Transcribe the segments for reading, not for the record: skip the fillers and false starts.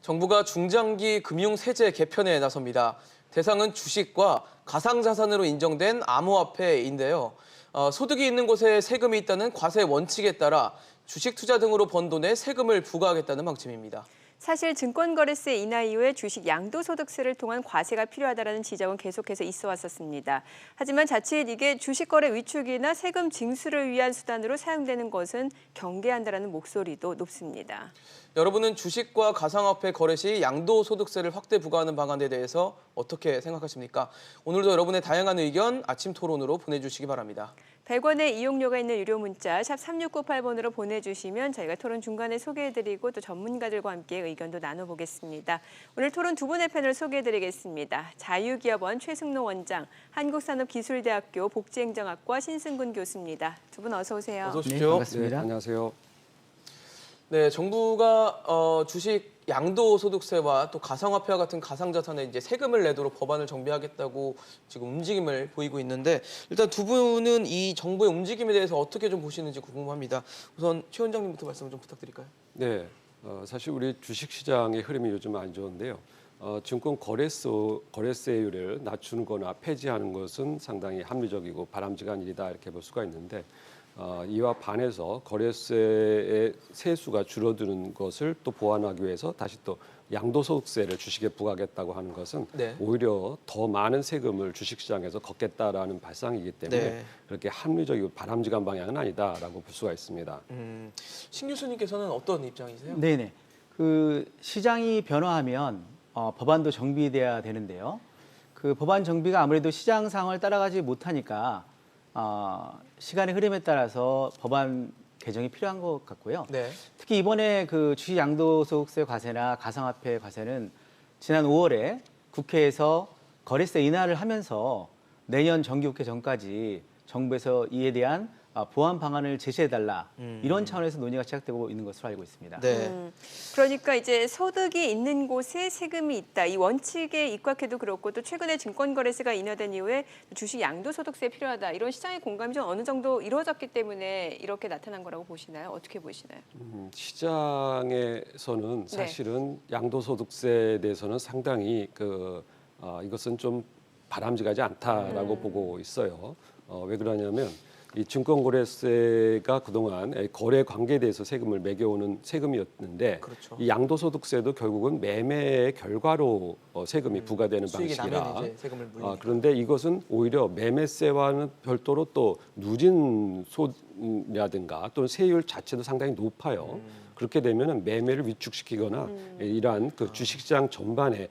정부가 중장기 금융세제 개편에 나섭니다. 대상은 주식과 가상자산으로 인정된 암호화폐인데요. 소득이 있는 곳에 세금이 있다는 과세 원칙에 따라 주식 투자 등으로 번 돈에 세금을 부과하겠다는 방침입니다. 사실 증권거래세 인하 이후에 주식 양도소득세를 통한 과세가 필요하다는 지적은 계속해서 있어 왔었습니다. 하지만 자칫 이게 주식거래 위축이나 세금 징수를 위한 수단으로 사용되는 것은 경계한다는 목소리도 높습니다. 여러분은 주식과 가상화폐 거래 시 양도소득세를 확대 부과하는 방안에 대해서 어떻게 생각하십니까? 오늘도 여러분의 다양한 의견 아침 토론으로 보내주시기 바랍니다. 100원의 이용료가 있는 유료 문자 샵 3698번으로 보내주시면 저희가 토론 중간에 소개해드리고 또 전문가들과 함께 의견도 나눠보겠습니다. 오늘 토론 두 분의 패널 소개해드리겠습니다. 자유기업원 최승로 원장, 한국산업기술대학교 복지행정학과 신승근 교수입니다. 두 분 어서 오세요. 어서 오십시오. 네, 반갑습니다. 네, 안녕하세요. 네, 정부가 주식 양도소득세와 또 가상화폐와 같은 가상자산에 이제 세금을 내도록 법안을 정비하겠다고 지금 움직임을 보이고 있는데 일단 두 분은 이 정부의 움직임에 대해서 어떻게 좀 보시는지 궁금합니다. 우선 최 원장님부터 말씀 좀 부탁드릴까요? 네, 사실 우리 주식시장의 흐름이 요즘 안 좋은데요. 증권 거래세율을 낮추거나 폐지하는 것은 상당히 합리적이고 바람직한 일이다 이렇게 볼 수가 있는데 이와 반해서 거래세의 세수가 줄어드는 것을 또 보완하기 위해서 다시 또 양도소득세를 주식에 부과하겠다고 하는 것은 네. 오히려 더 많은 세금을 주식시장에서 걷겠다라는 발상이기 때문에 네. 그렇게 합리적이고 바람직한 방향은 아니다라고 볼 수가 있습니다. 신 교수님께서는 어떤 입장이세요? 네네. 그 시장이 변화하면 법안도 정비돼야 되는데요. 그 법안 정비가 아무래도 시장 상황을 따라가지 못하니까 시간의 흐름에 따라서 법안 개정이 필요한 것 같고요. 네. 특히 이번에 그 주식 양도소득세 과세나 가상화폐 과세는 지난 5월에 국회에서 거래세 인하를 하면서 내년 정기국회 전까지 정부에서 이에 대한 보완 방안을 제시해달라 이런 차원에서 논의가 시작되고 있는 것으로 알고 있습니다. 네. 그러니까 이제 소득이 있는 곳에 세금이 있다. 이 원칙에 입각해도 그렇고 또 최근에 증권거래세가 인하된 이후에 주식 양도소득세 필요하다. 이런 시장의 공감이 좀 어느 정도 이루어졌기 때문에 이렇게 나타난 거라고 보시나요? 어떻게 보시나요? 시장에서는 사실은 양도소득세에 대해서는 상당히 이것은 좀 바람직하지 않다라고 보고 있어요. 왜 그러냐면 이 증권거래세가 그동안 거래 관계에 대해서 세금을 매겨오는 세금이었는데 그렇죠. 이 양도소득세도 결국은 매매의 결과로 세금이 부과되는 수익이 방식이라 나면 이제 세금을 물리니까. 그런데 이것은 오히려 매매세와는 별도로 또 누진소라든가 또는 세율 자체도 상당히 높아요. 그렇게 되면 매매를 위축시키거나 이러한 그 주식시장 전반에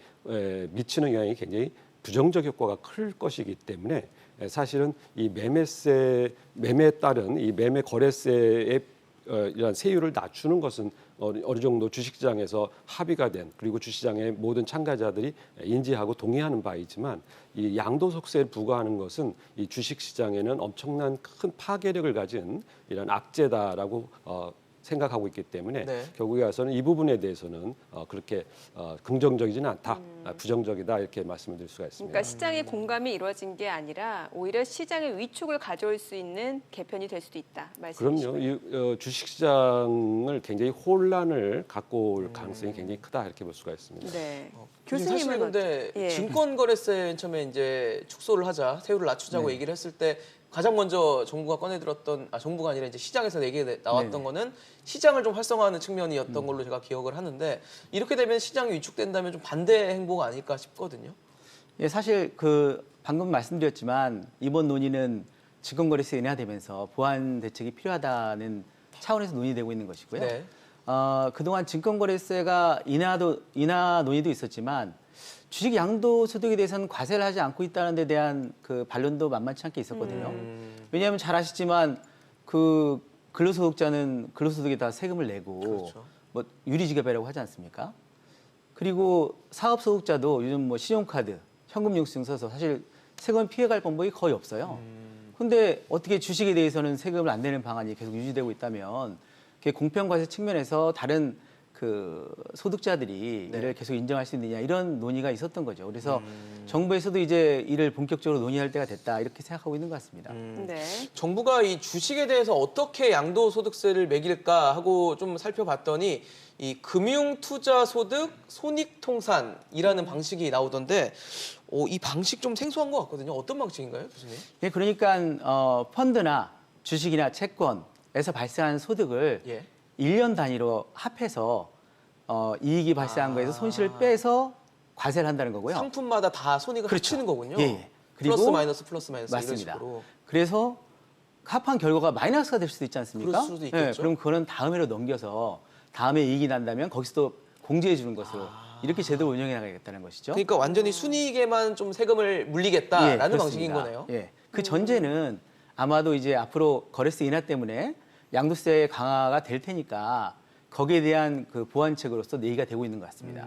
미치는 영향이 굉장히 부정적 효과가 클 것이기 때문에 사실은 이 매매에 따른 이 매매 거래세의 이러한 세율을 낮추는 것은 어느 정도 주식시장에서 합의가 된 그리고 주식시장의 모든 참가자들이 인지하고 동의하는 바이지만 이 양도소득세를 부과하는 것은 이 주식시장에는 엄청난 큰 파괴력을 가진 이런 악재다라고 생각하고 있기 때문에 네. 결국에 와서는 이 부분에 대해서는 그렇게 긍정적이지는 않다, 부정적이다 이렇게 말씀을 드릴 수가 있습니다. 그러니까 시장의 공감이 이루어진 게 아니라 오히려 시장의 위축을 가져올 수 있는 개편이 될 수도 있다. 말씀이시죠? 그럼요. 주식시장을 굉장히 혼란을 갖고 올 가능성이 굉장히 크다 이렇게 볼 수가 있습니다. 네. 교수님은 사실 근데 예. 증권거래세 맨 처음에 이제 축소를 하자, 세율을 낮추자고 얘기를 했을 때 가장 먼저 정부가 꺼내들었던 정부가 아니라 이제 시장에서 얘기가 나왔던 거는 시장을 좀 활성화하는 측면이었던 걸로 제가 기억을 하는데 이렇게 되면 시장이 위축된다면 좀 반대 행보가 아닐까 싶거든요. 예, 사실 그 방금 말씀드렸지만 이번 논의는 증권거래세 인하되면서 보완 대책이 필요하다는 차원에서 논의되고 있는 것이고요. 네. 그동안 증권거래세가 인하 논의도 있었지만 주식 양도소득에 대해서는 과세를 하지 않고 있다는 데 대한 그 반론도 만만치 않게 있었거든요. 왜냐하면 잘 아시지만 그 근로소득자는 근로소득에다 세금을 내고 그렇죠. 뭐 유리지급이라고 하지 않습니까? 그리고 사업소득자도 요즘 뭐 신용카드, 현금영수증 써서 사실 세금 피해갈 방법이 거의 없어요. 근데 어떻게 주식에 대해서는 세금을 안 내는 방안이 계속 유지되고 있다면 그게 공평과세 측면에서 다른 그 소득자들이 네. 이를 계속 인정할 수 있느냐 이런 논의가 있었던 거죠. 그래서 정부에서도 이제 이를 본격적으로 논의할 때가 됐다 이렇게 생각하고 있는 것 같습니다. 네. 정부가 이 주식에 대해서 어떻게 양도소득세를 매길까 하고 좀 살펴봤더니 이 금융투자소득 손익통산이라는 방식이 나오던데 이 방식 좀 생소한 것 같거든요. 어떤 방식인가요, 교수님? 예, 그러니까 펀드나 주식이나 채권에서 발생한 소득을 예. 1년 단위로 합해서 이익이 발생한 거에서 손실을 빼서 과세를 한다는 거고요. 상품마다 다 손익을 그렇죠. 합치는 거군요. 예, 예. 그리고 플러스 마이너스 이런 맞습니다. 식으로. 그래서 합한 결과가 마이너스가 될 수도 있지 않습니까? 그럴 수도 있겠죠. 예, 그럼 그거는 다음 해로 넘겨서 다음에 이익이 난다면 거기서 또 공제해 주는 것으로 이렇게 제도를 운영해 나가겠다는 것이죠. 그러니까 완전히 순이익에만 좀 세금을 물리겠다라는 그렇습니다. 방식인 거네요. 예. 그 전제는 아마도 이제 앞으로 거래세 인하 때문에 양도세 강화가 될 테니까 거기에 대한 그 보완책으로서 내기가 되고 있는 것 같습니다.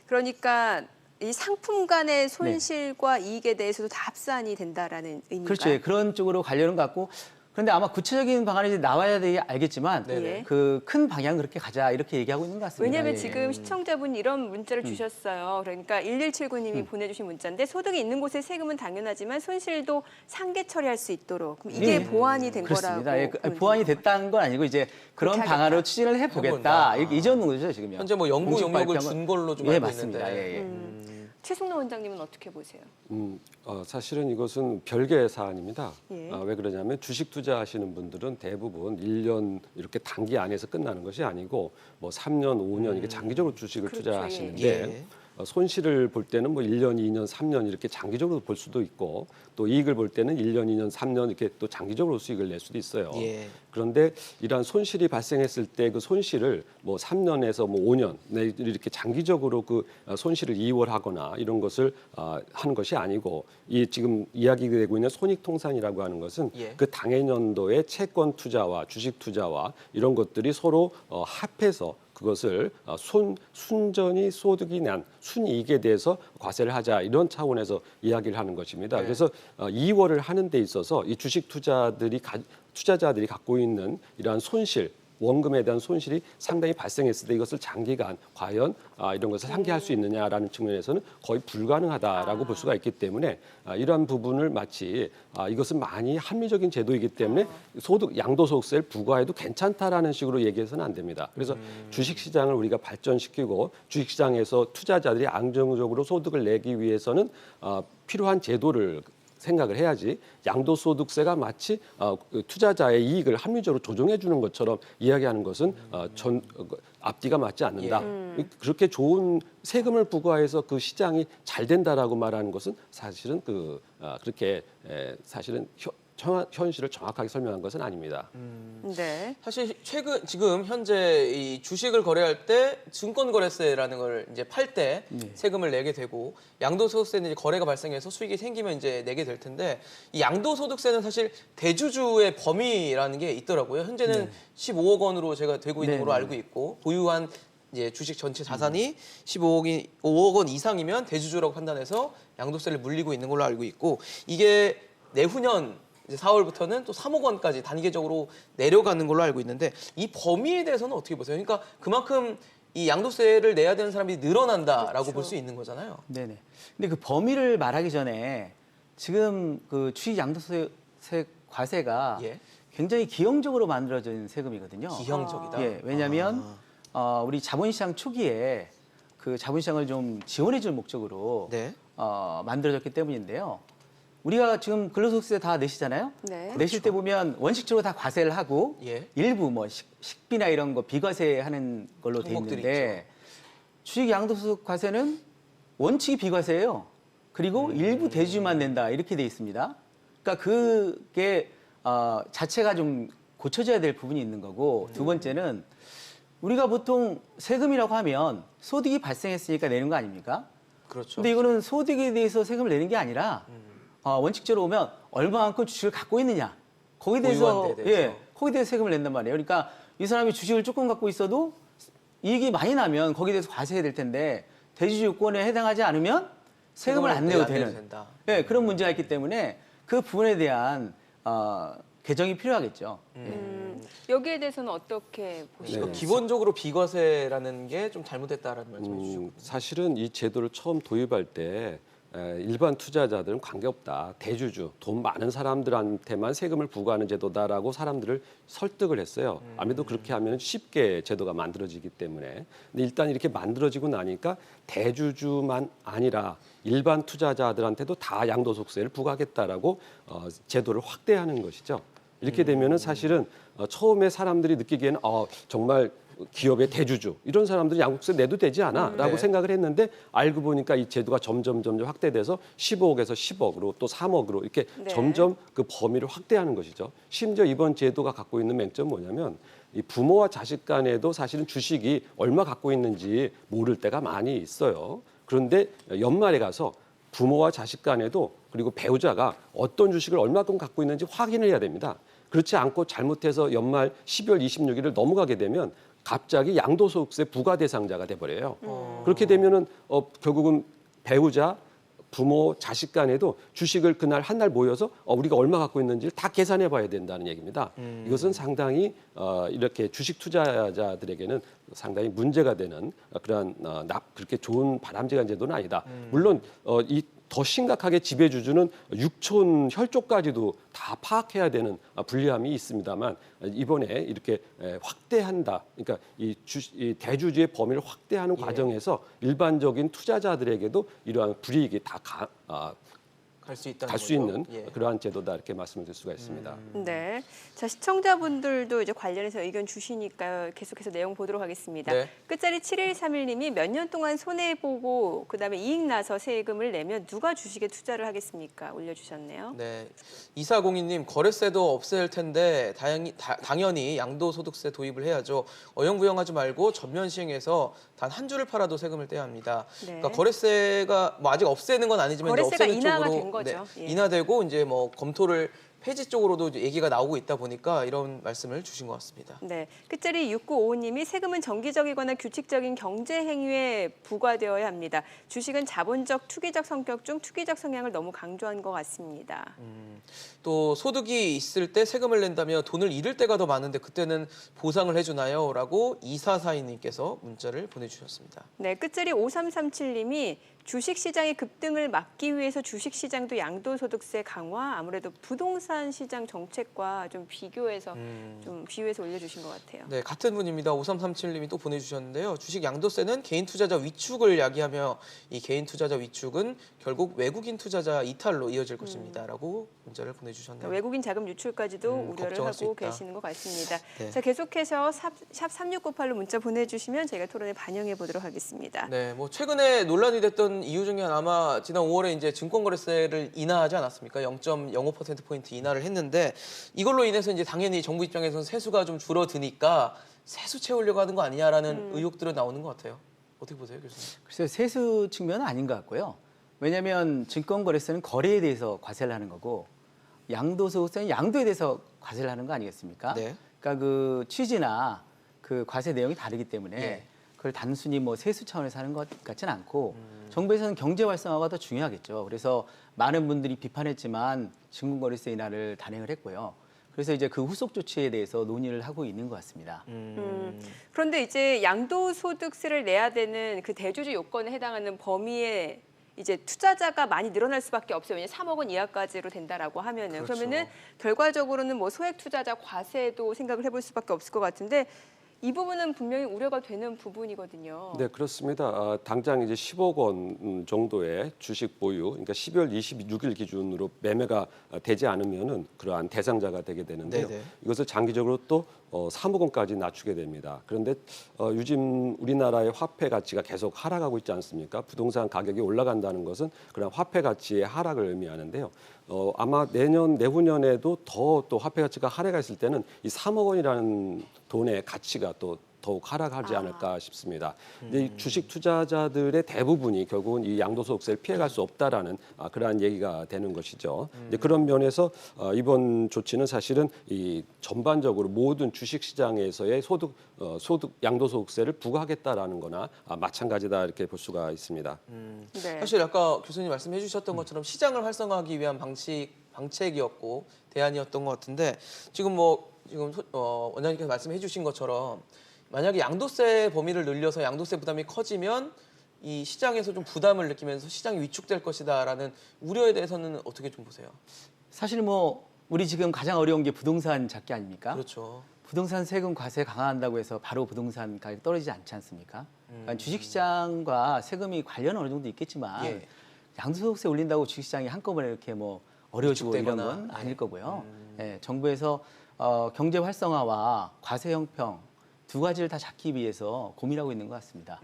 그러니까 이 상품 간의 손실과 이익에 대해서도 다 합산이 된다라는 의미인가요? 그렇죠. 예, 그런 쪽으로 가려는 것 같고 그런데 아마 구체적인 방안이 이제 나와야 되게 알겠지만 네네. 그 큰 방향 그렇게 가자 이렇게 얘기하고 있는 것 같습니다. 왜냐하면 예. 지금 시청자분이 이런 문자를 주셨어요. 그러니까 1179님이 보내주신 문자인데 소득이 있는 곳의 세금은 당연하지만 손실도 상계 처리할 수 있도록 그럼 이게 네. 보완이 된 그렇습니다. 거라고 예, 보면 보완이 되는 됐다는 건 아니고 이제 그런 그렇게 방안으로 하겠다. 추진을 해본다. 해보겠다 이렇게 이 정도죠 지금요. 현재 뭐 연구 공식 용역을 발표한 준 건- 걸로 좀 예, 알고 맞습니다. 있는데. 예, 예. 거예요. 최승로 원장님은 어떻게 보세요? 사실은 이것은 별개의 사안입니다. 예. 왜 그러냐면 주식 투자하시는 분들은 대부분 1년 이렇게 단기 안에서 끝나는 것이 아니고 뭐 3년, 5년 이렇게 장기적으로 주식을 그렇죠, 투자하시는데 예. 손실을 볼 때는 뭐 1년, 2년, 3년 이렇게 장기적으로 볼 수도 있고 또 이익을 볼 때는 1년, 2년, 3년 이렇게 또 장기적으로 수익을 낼 수도 있어요. 예. 그런데 이러한 손실이 발생했을 때 그 손실을 뭐 3년에서 뭐 5년 이렇게 장기적으로 그 손실을 이월하거나 이런 것을 하는 것이 아니고 이 지금 이야기되고 있는 손익통산이라고 하는 것은 예. 그 당해년도의 채권 투자와 주식 투자와 이런 것들이 서로 합해서 그것을 순전히 소득이 난 순이익에 대해서 과세를 하자 이런 차원에서 이야기를 하는 것입니다. 네. 그래서 이월을 하는 데 있어서 이 주식 투자자들이 갖고 있는 이러한 손실 원금에 대한 손실이 상당히 발생했을 때 이것을 장기간 과연 이런 것을 상기할 수 있느냐라는 측면에서는 거의 불가능하다라고 볼 수가 있기 때문에 이러한 부분을 마치 이것은 많이 합리적인 제도이기 때문에 양도소득세를 부과해도 괜찮다라는 식으로 얘기해서는 안 됩니다. 그래서 주식시장을 우리가 발전시키고 주식시장에서 투자자들이 안정적으로 소득을 내기 위해서는 필요한 제도를 생각을 해야지 양도소득세가 마치 투자자의 이익을 합리적으로 조정해 주는 것처럼 이야기하는 것은 앞뒤가 맞지 않는다. 그렇게 좋은 세금을 부과해서 그 시장이 잘 된다라고 말하는 것은 사실은 그렇게 사실은 현실을 정확하게 설명한 것은 아닙니다. 네. 사실 지금 현재 이 주식을 거래할 때 증권거래세라는 걸 이제 팔 때 세금을 내게 되고 양도소득세는 이제 거래가 발생해서 수익이 생기면 이제 내게 될 텐데 이 양도소득세는 사실 대주주의 범위라는 게 있더라고요. 현재는 15억 원으로 제가 되고 있는 걸로 알고 있고 보유한 이제 주식 전체 자산이 5억 원 이상이면 대주주라고 판단해서 양도세를 물리고 있는 걸로 알고 있고 이게 내후년 이제 4월부터는 또 3억 원까지 단계적으로 내려가는 걸로 알고 있는데 이 범위에 대해서는 어떻게 보세요? 그러니까 그만큼 이 양도세를 내야 되는 사람이 늘어난다라고 그렇죠. 볼 수 있는 거잖아요. 네네. 근데 그 범위를 말하기 전에 지금 그 주식 양도세 과세가 예. 굉장히 기형적으로 만들어진 세금이거든요. 기형적이다. 예, 왜냐하면 우리 자본시장 초기에 그 자본시장을 좀 지원해줄 목적으로 네. 만들어졌기 때문인데요. 우리가 지금 근로소득세 다 내시잖아요. 네. 내실 때 보면 원칙적으로 다 과세를 하고 예. 일부 뭐 식비나 이런 거 비과세하는 걸로 돼 종목들이 있는데 주식 양도소득 과세는 원칙이 비과세예요. 그리고 일부 대주주만 낸다 이렇게 돼 있습니다. 그러니까 그게 자체가 좀 고쳐져야 될 부분이 있는 거고 두 번째는 우리가 보통 세금이라고 하면 소득이 발생했으니까 내는 거 아닙니까? 그렇죠. 근데 이거는 소득에 대해서 세금을 내는 게 아니라 원칙적으로 보면 얼마만큼 주식을 갖고 있느냐 거기에 대해서 보유한 데 대해서. 예, 거기에 대해서 세금을 낸단 말이에요. 그러니까 이 사람이 주식을 조금 갖고 있어도 이익이 많이 나면 거기에 대해서 과세해야 될 텐데 대주주 요건에 해당하지 않으면 세금을 안 내도 되는 된다. 예, 그런 문제가 있기 때문에 그 부분에 대한 개정이 필요하겠죠. 여기에 대해서는 어떻게 보시나요? 네. 기본적으로 비과세라는 게 좀 잘못됐다라는 말씀을 주셨거든요. 사실은 이 제도를 처음 도입할 때 일반 투자자들은 관계없다. 대주주, 돈 많은 사람들한테만 세금을 부과하는 제도다라고 사람들을 설득을 했어요. 아무래도 그렇게 하면 쉽게 제도가 만들어지기 때문에. 근데 일단 이렇게 만들어지고 나니까 대주주만 아니라 일반 투자자들한테도 다 양도소득세를 부과하겠다라고 제도를 확대하는 것이죠. 이렇게 되면은 사실은 처음에 사람들이 느끼기에는 정말 기업의 대주주 이런 사람들이 양도세 내도 되지 않아라고 네. 생각을 했는데 알고 보니까 이 제도가 점점 확대돼서 15억에서 10억으로 또 3억으로 이렇게 네. 점점 그 범위를 확대하는 것이죠. 심지어 이번 제도가 갖고 있는 맹점은 뭐냐면 이 부모와 자식 간에도 사실은 주식이 얼마 갖고 있는지 모를 때가 많이 있어요. 그런데 연말에 가서 부모와 자식 간에도 그리고 배우자가 어떤 주식을 얼마큼 갖고 있는지 확인을 해야 됩니다. 그렇지 않고 잘못해서 연말 12월 26일을 넘어가게 되면 갑자기 양도소득세 부과 대상자가 돼버려요. 그렇게 되면은 결국은 배우자, 부모, 자식 간에도 주식을 그날 한 날 모여서 우리가 얼마 갖고 있는지를 다 계산해 봐야 된다는 얘기입니다. 이것은 상당히 이렇게 주식 투자자들에게는 상당히 문제가 되는 그러한 그렇게 좋은 바람직한 제도는 아니다. 물론 이 더 심각하게 지배주주는 육촌 혈족까지도 다 파악해야 되는 불리함이 있습니다만 이번에 이렇게 확대한다. 그러니까 이 대주주의 범위를 확대하는 과정에서 일반적인 투자자들에게도 이러한 불이익이 다 갈 수 있다는 갈 수 거죠. 있는 예. 그러한 제도다 이렇게 말씀을 드릴 수가 있습니다. 네. 자, 시청자분들도 이제 관련해서 의견 주시니까요. 계속해서 내용 보도록 하겠습니다. 네. 끝자리 7131님이 몇 년 동안 손해보고 그다음에 이익 나서 세금을 내면 누가 주식에 투자를 하겠습니까? 올려주셨네요. 네. 2402님 거래세도 없앨 텐데 당연히 양도소득세 도입을 해야죠. 어영부영하지 말고 전면 시행해서 단 한 주를 팔아도 세금을 떼야 합니다. 네. 그러니까 거래세가 뭐 아직 없애는 건 아니지만 이제 거래세가 없애는 인하가 쪽으로 된 거죠. 예. 인하되고 이제 뭐 검토를 폐지 쪽으로도 이제 얘기가 나오고 있다 보니까 이런 말씀을 주신 것 같습니다. 네, 끝자리 6955님이 세금은 정기적이거나 규칙적인 경제 행위에 부과되어야 합니다. 주식은 자본적, 투기적 성격 중 투기적 성향을 너무 강조한 것 같습니다. 또 소득이 있을 때 세금을 낸다며 돈을 잃을 때가 더 많은데 그때는 보상을 해주나요? 라고 2442님께서 문자를 보내주셨습니다. 네, 끝자리 5337님이 주식시장의 급등을 막기 위해서 주식시장도 양도소득세 강화, 아무래도 부동산 시장 정책과 좀 비교해서 좀 비유해서 올려주신 것 같아요. 네, 같은 분입니다. 5337님이 또 보내주셨는데요. 주식 양도세는 개인 투자자 위축을 야기하며 이 개인 투자자 위축은 결국 외국인 투자자 이탈로 이어질 것입니다. 라고 문자를 보내주셨네요. 외국인 자금 유출까지도 우려를 걱정할 수 하고 있다. 계시는 것 같습니다. 네. 자, 계속해서 샵 3698로 문자 보내주시면 저희가 토론에 반영해 보도록 하겠습니다. 네, 뭐 최근에 논란이 됐던 이유 중에 하나 아마 지난 5월에 이제 증권거래세를 인하하지 않았습니까? 0.05%포인트 인하를 했는데 이걸로 인해서 이제 당연히 정부 입장에서는 세수가 좀 줄어드니까 세수 채우려고 하는 거 아니냐라는 의혹들은 나오는 것 같아요. 어떻게 보세요, 교수님? 글쎄요, 세수 측면은 아닌 것 같고요. 왜냐하면 증권거래세는 거래에 대해서 과세를 하는 거고 양도소득세는 양도에 대해서 과세를 하는 거 아니겠습니까? 네. 그러니까 그 취지나 그 과세 내용이 다르기 때문에 예. 그걸 단순히 뭐 세수 차원에서 하는 것 같지는 않고 정부에서는 경제 활성화가 더 중요하겠죠. 그래서 많은 분들이 비판했지만 증권거래세 인하를 단행을 했고요. 그래서 이제 그 후속 조치에 대해서 논의를 하고 있는 것 같습니다. 그런데 이제 양도소득세를 내야 되는 그 대주주 요건에 해당하는 범위에 이제 투자자가 많이 늘어날 수밖에 없어요. 왜냐하면 3억 원 이하까지로 된다라고 하면은 그렇죠. 그러면은 결과적으로는 뭐 소액 투자자 과세도 생각을 해볼 수밖에 없을 것 같은데 이 부분은 분명히 우려가 되는 부분이거든요. 네, 그렇습니다. 당장 이제 10억 원 정도의 주식 보유, 그러니까 12월 26일 기준으로 매매가 되지 않으면은 그러한 대상자가 되게 되는데요. 네네. 이것을 장기적으로 또 3억 원까지 낮추게 됩니다. 그런데 요즘 우리나라의 화폐 가치가 계속 하락하고 있지 않습니까? 부동산 가격이 올라간다는 것은 그런 화폐 가치의 하락을 의미하는데요. 아마 내후년에도 또 화폐 가치가 하락했을 때는 이 3억 원이라는 돈의 가치가 또 더욱 하락하지 않을까 싶습니다. 근데 이 주식 투자자들의 대부분이 결국은 이 양도소득세를 피해갈 수 없다라는 그러한 얘기가 되는 것이죠. 이제 그런 면에서 이번 조치는 사실은 이 전반적으로 모든 주식 시장에서의 소득 양도소득세를 부과하겠다라는 거나 마찬가지다 이렇게 볼 수가 있습니다. 네. 사실 아까 교수님 말씀해 주셨던 것처럼 시장을 활성화하기 위한 방책이었고 대안이었던 것 같은데 지금 뭐 지금 원장님께서 말씀해 주신 것처럼 만약에 양도세 범위를 늘려서 양도세 부담이 커지면 이 시장에서 좀 부담을 느끼면서 시장이 위축될 것이다라는 우려에 대해서는 어떻게 좀 보세요? 사실 뭐 우리 지금 가장 어려운 게 부동산 잡기 아닙니까? 그렇죠. 부동산 세금 과세 강화한다고 해서 바로 부동산 가격이 떨어지지 않지 않습니까? 그러니까 주식시장과 세금이 관련은 어느 정도 있겠지만 예. 양도소득세 올린다고 주식시장이 한꺼번에 이렇게 뭐 어려워지고 이런 위축되거나. 건 아닐 거고요. 예, 정부에서 경제 활성화와 과세 형평 두 가지를 다 잡기 위해서 고민하고 있는 것 같습니다.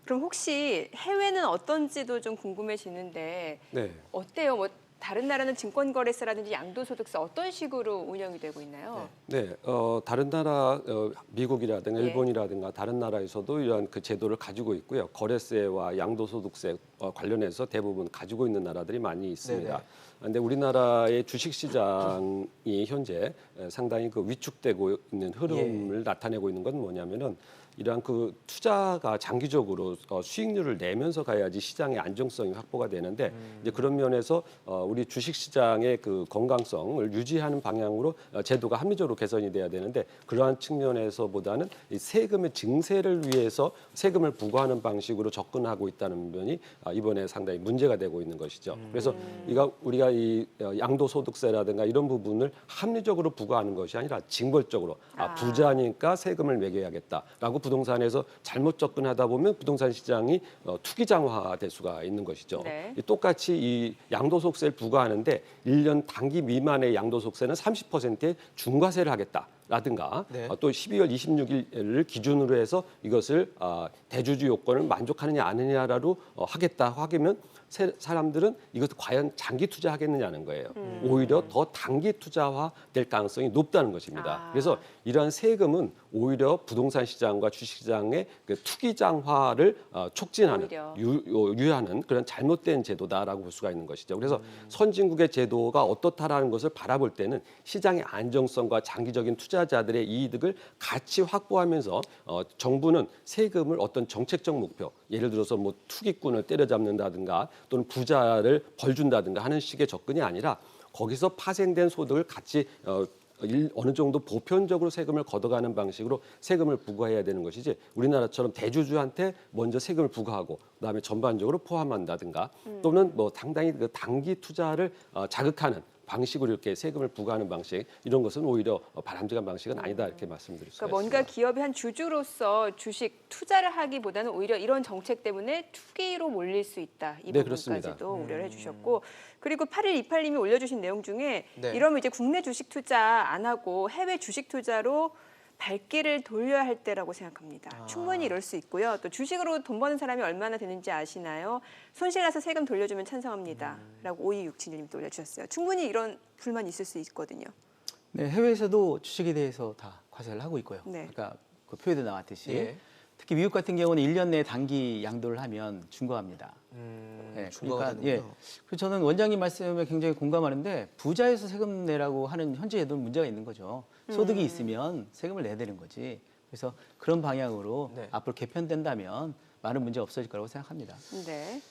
그럼 혹시 해외는 어떤지도 좀 궁금해지는데 네. 어때요? 뭐 다른 나라는 증권거래세라든지 양도소득세 어떤 식으로 운영이 되고 있나요? 네, 다른 나라 미국이라든가 예. 일본이라든가 다른 나라에서도 이러한 그 제도를 가지고 있고요. 거래세와 양도소득세 관련해서 대부분 가지고 있는 나라들이 많이 있습니다. 네네. 그런데 우리나라의 주식시장이 현재 상당히 그 위축되고 있는 흐름을 나타내고 있는 건 뭐냐면은 이러한 그 투자가 장기적으로 수익률을 내면서 가야지 시장의 안정성이 확보가 되는데 이제 그런 면에서 우리 주식 시장의 그 건강성을 유지하는 방향으로 제도가 합리적으로 개선이 돼야 되는데 그러한 측면에서보다는 이 세금의 증세를 위해서 세금을 부과하는 방식으로 접근하고 있다는 면이 이번에 상당히 문제가 되고 있는 것이죠. 그래서 우리가 이 양도소득세라든가 이런 부분을 합리적으로 부과하는 것이 아니라 징벌적으로 부자니까 세금을 매겨야겠다라고 부동산에서 잘못 접근하다 보면 부동산 시장이 투기장화될 수가 있는 것이죠. 네. 똑같이 이 양도소득세를 부과하는데 1년 단기 미만의 양도소득세는 30%의 중과세를 하겠다라든가 네. 또 12월 26일을 기준으로 해서 이것을 대주주 요건을 만족하느냐 아니냐로 하겠다 하면 사람들은 이것을 과연 장기 투자하겠느냐는 거예요. 오히려 더 단기 투자화 될 가능성이 높다는 것입니다. 그래서 이러한 세금은 오히려 부동산 시장과 주식 시장의 그 투기장화를 촉진하는 유하는 그런 잘못된 제도다라고 볼 수가 있는 것이죠. 그래서 선진국의 제도가 어떻다라는 것을 바라볼 때는 시장의 안정성과 장기적인 투자자들의 이득을 같이 확보하면서 정부는 세금을 어떤 정책적 목표, 예를 들어서 뭐 투기꾼을 때려잡는다든가 또는 부자를 벌 준다든가 하는 식의 접근이 아니라 거기서 파생된 소득을 같이 어느 정도 보편적으로 세금을 걷어가는 방식으로 세금을 부과해야 되는 것이지 우리나라처럼 대주주한테 먼저 세금을 부과하고 그다음에 전반적으로 포함한다든가 또는 뭐 상당히 그 단기 투자를 자극하는 방식으로 이렇게 세금을 부과하는 방식 이런 것은 오히려 바람직한 방식은 아니다 이렇게 말씀드릴 수가 그러니까 있습니다. 뭔가 기업이 한 주주로서 주식 투자를 하기보다는 오히려 이런 정책 때문에 투기로 몰릴 수 있다. 이 네, 부분까지도 우려를 해주셨고 그리고 8128님이 올려주신 내용 중에 네. 이러면 이제 국내 주식 투자 안 하고 해외 주식 투자로 발길을 돌려야 할 때라고 생각합니다. 충분히 이럴 수 있고요. 또 주식으로 돈 버는 사람이 얼마나 되는지 아시나요? 손실나서 세금 돌려주면 찬성합니다. 라고 5267님이 또 올려주셨어요. 충분히 이런 불만이 있을 수 있거든요. 네, 해외에서도 주식에 대해서 다 과세를 하고 있고요. 네. 아까 그 표에도 나왔듯이 예. 특히 미국 같은 경우는 1년 내에 단기 양도를 하면 중과합니다. 네, 중과가 그러니까 예. 되는군요. 그래서 저는 원장님 말씀에 굉장히 공감하는데 부자에서 세금 내라고 하는 현재 제도는 문제가 있는 거죠. 소득이 있으면 세금을 내야 되는 거지. 그래서 그런 방향으로 네. 앞으로 개편된다면 많은 문제 없어질 거라고 생각합니다. 네.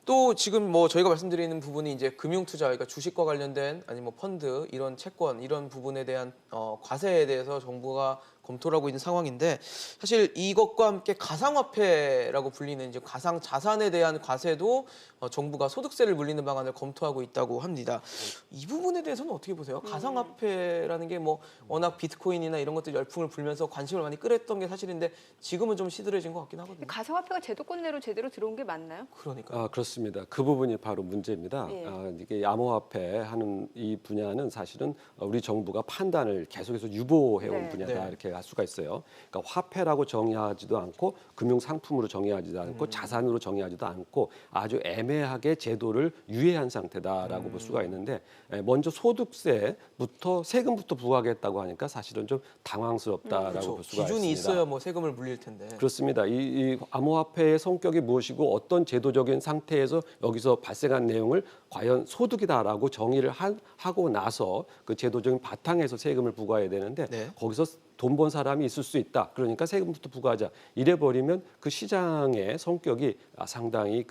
또 지금 뭐 저희가 말씀드리는 부분이 이제 금융투자, 그러니까 주식과 관련된 아니면 뭐 펀드, 이런 채권, 이런 부분에 대한 과세에 대해서 정부가 검토를 하고 있는 상황인데 사실 이것과 함께 가상화폐라고 불리는 이제 가상 자산에 대한 과세도 정부가 소득세를 물리는 방안을 검토하고 있다고 합니다. 이 부분에 대해서는 어떻게 보세요? 가상화폐라는 게 뭐 워낙 비트코인이나 이런 것들 열풍을 불면서 관심을 많이 끌었던 게 사실인데 지금은 좀 시들해진 것 같긴 하거든요. 가상화폐가 제도권 내로 제대로 들어온 게 맞나요? 그러니까. 그렇습니다. 그 부분이 바로 문제입니다. 예. 이게 암호화폐 하는 이 분야는 사실은 우리 정부가 판단을 계속해서 유보해온 네. 분야다 네. 이렇게 할 수가 있어요. 그러니까 화폐라고 정의하지도 않고 금융 상품으로 정의하지도 않고 자산으로 정의하지도 않고 아주 애매하게 제도를 유예한 상태다라고 볼 수가 있는데 먼저 소득세부터 세금부터 부과하겠다고 하니까 사실은 좀 당황스럽다라고 그렇죠. 볼 수가 기준이 있습니다. 있어야 뭐 세금을 물릴 텐데. 그렇습니다. 이 암호화폐의 성격이 무엇이고 어떤 제도적인 상태에서 여기서 발생한 내용을 과연 소득이다라고 정의를 하고 나서 그 제도적인 바탕에서 세금을 부과해야 되는데 네. 거기서 돈 번 사람이 있을 수 있다. 그러니까 세금부터 부과하자. 이래 버리면 그 시장의 성격이 상당히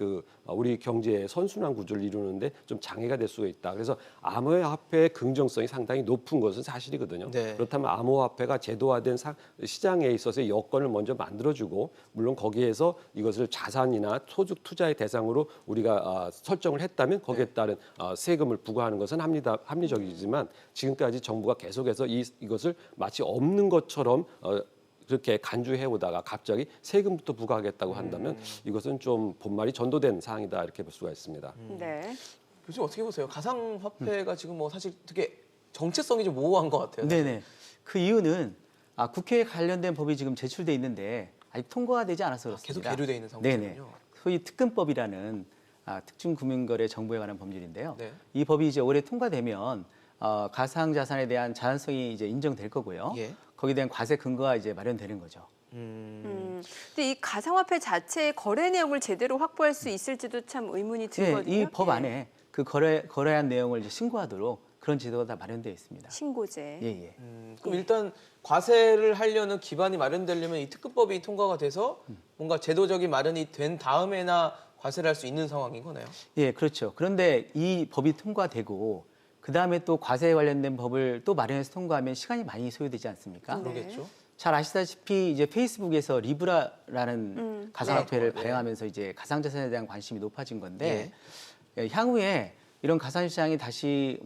우리 경제의 선순환 구조를 이루는데 좀 장애가 될 수가 있다. 그래서 암호화폐의 긍정성이 상당히 높은 것은 사실이거든요. 네. 그렇다면 암호화폐가 제도화된 시장에 있어서의 여건을 먼저 만들어주고 물론 거기에서 이것을 자산이나 소득 투자의 대상으로 우리가 설정을 했다면 거기에 따른 세금을 부과하는 것은 합리적이지만 지금까지 정부가 계속해서 이것을 마치 없는 것처럼 그렇게 간주해 오다가 갑자기 세금부터 부과하겠다고 한다면 이것은 좀 본말이 전도된 사항이다 이렇게 볼 수가 있습니다. 네. 교수님 어떻게 보세요? 가상화폐가 지금 뭐 사실 되게 정체성이 좀 모호한 것 같아요. 네네. 그 이유는 국회에 관련된 법이 지금 제출돼 있는데 아직 통과가 되지 않아서 그렇습니다. 계속 계류돼 있는 네네. 상황이군요. 소위 특근법이라는 특중금융거래 정보에 관한 법률인데요. 네. 이 법이 이제 올해 통과되면 가상 자산에 대한 자산성이 이제 인정될 거고요. 예. 거기에 대한 과세 근거가 이제 마련되는 거죠. 근데 이 가상화폐 자체의 거래 내용을 제대로 확보할 수 있을지도 참 의문이 들거든요. 이 법 안에 그 거래한 내용을 이제 신고하도록 그런 제도가 다 마련되어 있습니다. 신고제. 예. 그럼 일단 과세를 하려는 기반이 마련되려면 이 특급법이 통과가 돼서 뭔가 제도적인 마련이 된 다음에나 과세를 할 수 있는 상황인 거네요. 예, 그렇죠. 그런데 이 법이 통과되고 그 다음에 또 과세에 관련된 법을 또 마련해서 통과하면 시간이 많이 소요되지 않습니까? 네. 그러겠죠. 잘 아시다시피 이제 페이스북에서 리브라라는 가상화폐를 발행하면서 이제 가상자산에 대한 관심이 높아진 건데 향후에 이런 가상시장이 다시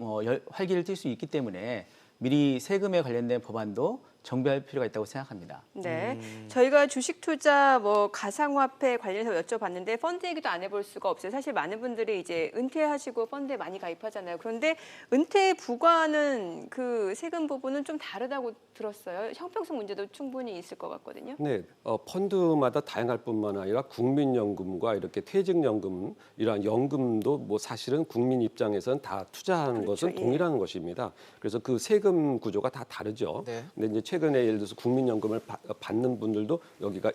활기를 띨 수 있기 때문에 미리 세금에 관련된 법안도 정비할 필요가 있다고 생각합니다. 네, 저희가 주식 투자, 가상화폐 관련해서 여쭤봤는데 펀드 얘기도 안 해볼 수가 없어요. 사실 많은 분들이 이제 은퇴하시고 펀드에 많이 가입하잖아요. 그런데 은퇴 부과하는 그 세금 부분은 좀 다르다고 들었어요. 형평성 문제도 충분히 있을 것 같거든요. 네, 펀드마다 다양할 뿐만 아니라 국민연금과 이렇게 퇴직연금 이러한 연금도 뭐 사실은 국민 입장에서는 다 투자하는 그렇죠, 것은 예. 동일한 것입니다. 그래서 그 세금 구조가 다 다르죠. 네. 근데 이제 최근에 예를 들어서 국민연금을 받는 분들도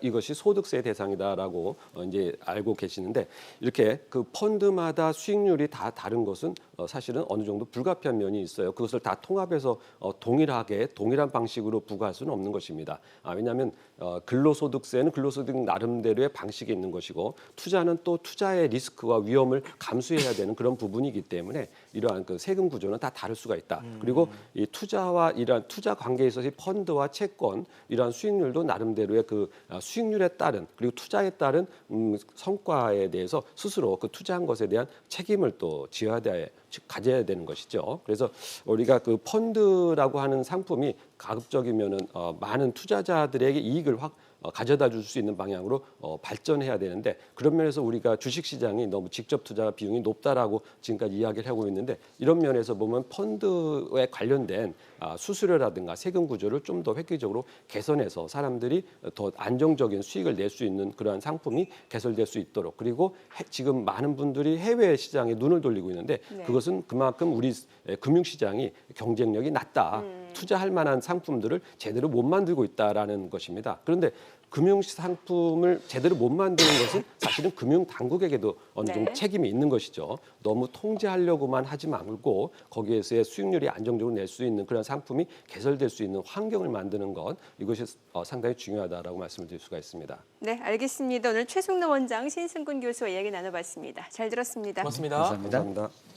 이것이 소득세 대상이다라고 이제 알고 계시는데 이렇게 그 펀드마다 수익률이 다 다른 것은 사실은 어느 정도 불가피한 면이 있어요. 그것을 다 통합해서 동일한 방식으로 부과할 수는 없는 것입니다. 왜냐하면 근로소득세는 근로소득 나름대로의 방식이 있는 것이고 투자는 또 투자의 리스크와 위험을 감수해야 되는 그런 부분이기 때문에 이러한 그 세금 구조는 다 다를 수가 있다. 그리고 이 투자와 이러한 투자 관계에 있어서 펀드와 채권 이러한 수익률도 나름대로의 그 수익률에 따른 그리고 투자에 따른 성과에 대해서 스스로 그 투자한 것에 대한 책임을 또 가져야 되는 것이죠. 그래서 우리가 그 펀드라고 하는 상품이 가급적이면은 많은 투자자들에게 이익을 가져다 줄 수 있는 방향으로 발전해야 되는데 그런 면에서 우리가 주식시장이 너무 직접 투자 비용이 높다라고 지금까지 이야기를 하고 있는데 이런 면에서 보면 펀드에 관련된 수수료라든가 세금 구조를 좀 더 획기적으로 개선해서 사람들이 더 안정적인 수익을 낼 수 있는 그러한 상품이 개설될 수 있도록 그리고 지금 많은 분들이 해외 시장에 눈을 돌리고 있는데 네. 그것은 그만큼 우리 금융시장이 경쟁력이 낮다. 투자할 만한 상품들을 제대로 못 만들고 있다라는 것입니다. 그런데 금융 상품을 제대로 못 만드는 것은 사실은 금융 당국에게도 어느 정도 네. 책임이 있는 것이죠. 너무 통제하려고만 하지 말고 거기에서의 수익률이 안정적으로 낼 수 있는 그런 상품이 개설될 수 있는 환경을 만드는 것 이것이 상당히 중요하다라고 말씀을 드릴 수가 있습니다. 네, 알겠습니다. 오늘 최승로 원장, 신승근 교수와 이야기 나눠봤습니다. 잘 들었습니다. 고맙습니다. 감사합니다. 감사합니다.